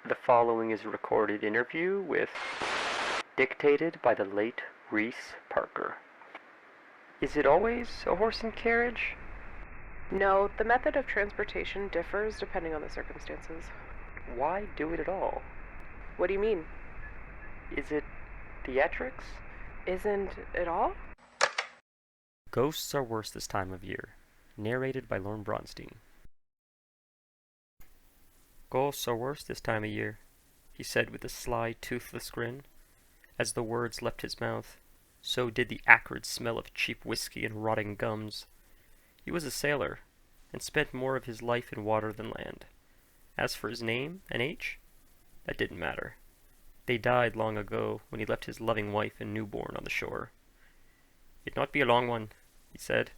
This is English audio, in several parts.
The following is a recorded interview with dictated by the late Reese Parker. Is it always a horse and carriage? No, the method of transportation differs depending on the circumstances. Why do it at all? What do you mean? Is it theatrics? Isn't it all? Ghosts Are Worse This Time of Year, narrated by Lorne Bronstein. Ghosts are worse this time of year, he said with a sly, toothless grin. As the words left his mouth, so did the acrid smell of cheap whiskey and rotting gums. He was a sailor, and spent more of his life in water than land. As for his name and age, that didn't matter. They died long ago when he left his loving wife and newborn on the shore. "It not be a long one," he said.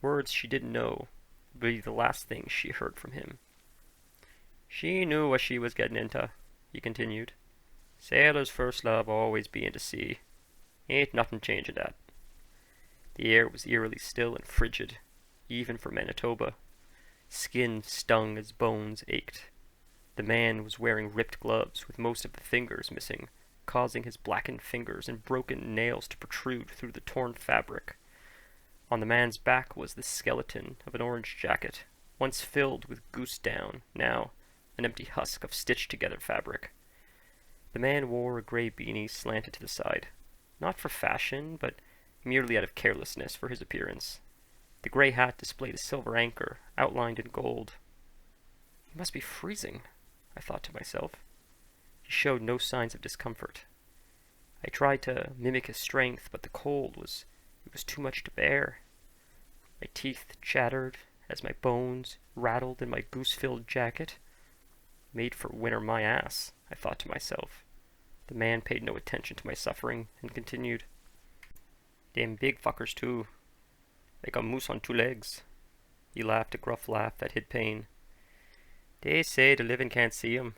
Words she didn't know would be the last thing she heard from him. "She knew what she was getting into," he continued. "Sailor's first love always bein' to sea. Ain't nothin' changin' that." The air was eerily still and frigid, even for Manitoba. Skin stung as bones ached. The man was wearing ripped gloves with most of the fingers missing, causing his blackened fingers and broken nails to protrude through the torn fabric. On the man's back was the skeleton of an orange jacket, once filled with goose down, now an empty husk of stitched-together fabric. The man wore a gray beanie slanted to the side, not for fashion, but merely out of carelessness for his appearance. The gray hat displayed a silver anchor, outlined in gold. He must be freezing, I thought to myself. He showed no signs of discomfort. I tried to mimic his strength, but the cold was too much to bear. My teeth chattered as my bones rattled in my goose-filled jacket. Made for winter my ass, I thought to myself. The man paid no attention to my suffering and continued. "Them big fuckers, too. Like a moose on two legs." He laughed a gruff laugh that hid pain. "They say the living can't see 'em.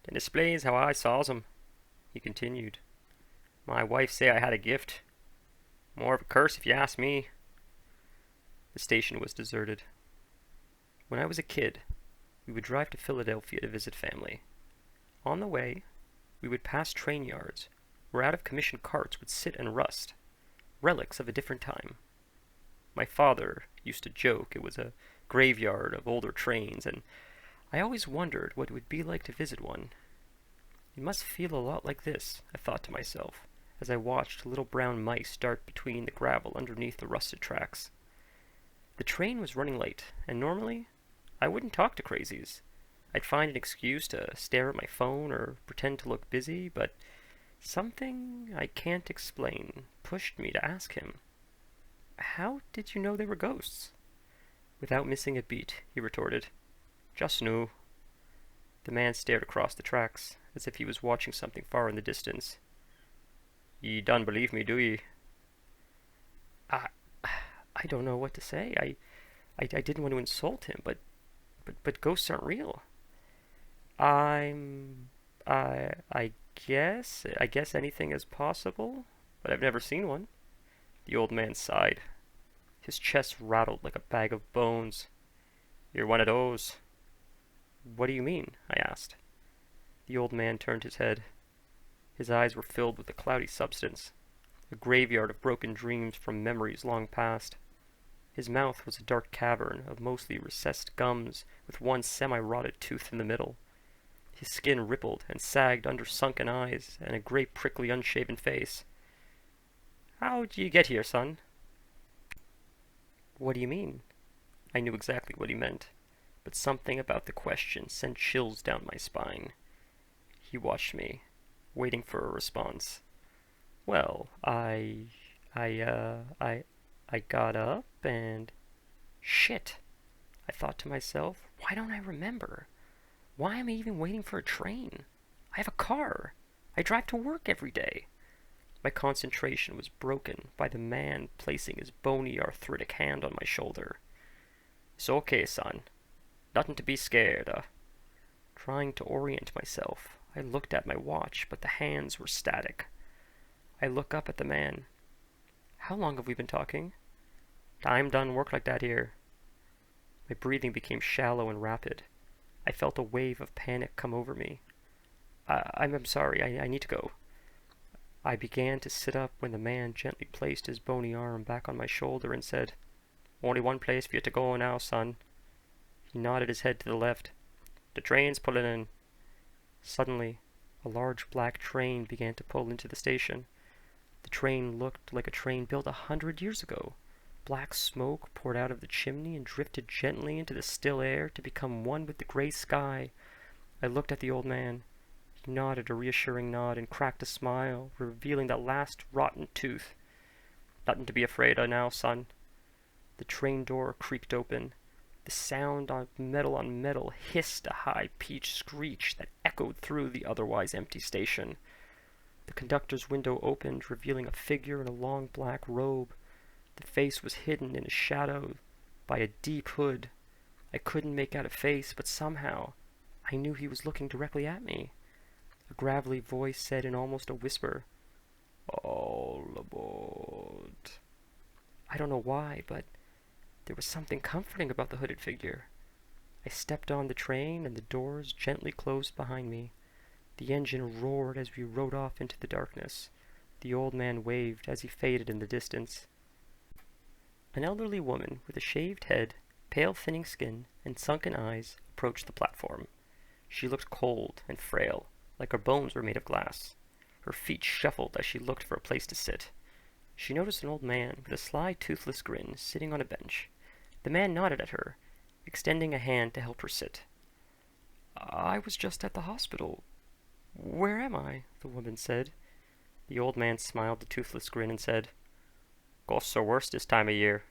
Then displays how I saws 'em," he continued. "My wife say I had a gift. More of a curse if you ask me." The station was deserted. When I was a kid, we would drive to Philadelphia to visit family. On the way, we would pass train yards where out-of-commission carts would sit and rust, relics of a different time. My father used to joke it was a graveyard of older trains, and I always wondered what it would be like to visit one. It must feel a lot like this, I thought to myself, as I watched little brown mice dart between the gravel underneath the rusted tracks. The train was running late, and normally I wouldn't talk to crazies. I'd find an excuse to stare at my phone or pretend to look busy, but something I can't explain pushed me to ask him, "How did you know they were ghosts?" Without missing a beat, he retorted, "Just knew." The man stared across the tracks, as if he was watching something far in the distance. "Ye done believe me, do ye?" I don't know what to say. I didn't want to insult him, but ghosts aren't real. I guess anything is possible, but I've never seen one." The old man sighed. His chest rattled like a bag of bones. "You're one of those." "What do you mean?" I asked. The old man turned his head. His eyes were filled with a cloudy substance, a graveyard of broken dreams from memories long past. His mouth was a dark cavern of mostly recessed gums with one semi-rotted tooth in the middle. His skin rippled and sagged under sunken eyes and a great prickly unshaven face. "How'd you get here, son?" "What do you mean?" I knew exactly what he meant, but something about the question sent chills down my spine. He watched me, waiting for a response. "Well, I got up and—" Shit! I thought to myself, why don't I remember? Why am I even waiting for a train? I have a car. I drive to work every day. My concentration was broken by the man placing his bony arthritic hand on my shoulder. "It's okay, son. Nothing to be scared of." Trying to orient myself, I looked at my watch, but the hands were static. I looked up at the man. "How long have we been talking?" "Time done work like that here." My breathing became shallow and rapid. I felt a wave of panic come over me. I'm sorry, I need to go. I began to sit up when the man gently placed his bony arm back on my shoulder and said, Only one place for you to go now, son. He nodded his head to the left. The train's pulling in. Suddenly, a large black train began to pull into the station. The train looked like a train built 100 years ago. Black smoke poured out of the chimney and drifted gently into the still air to become one with the gray sky. I looked at the old man. He nodded a reassuring nod and cracked a smile, revealing that last rotten tooth. Nothing to be afraid of now, son. The train door creaked open. The sound of metal on metal hissed a high-pitched screech that echoed through the otherwise empty station. The conductor's window opened, revealing a figure in a long black robe. The face was hidden in a shadow by a deep hood. I couldn't make out a face, but somehow I knew he was looking directly at me. A gravelly voice said in almost a whisper, All aboard. I don't know why, but there was something comforting about the hooded figure. I stepped on the train and the doors gently closed behind me. The engine roared as we rode off into the darkness. The old man waved as he faded in the distance. An elderly woman with a shaved head, pale thinning skin, and sunken eyes approached the platform. She looked cold and frail, like her bones were made of glass. Her feet shuffled as she looked for a place to sit. She noticed an old man with a sly, toothless grin sitting on a bench. The man nodded at her, extending a hand to help her sit. I was just at the hospital. Where am I? The woman said. The old man smiled a toothless grin and said, Ghosts are worse this time of year.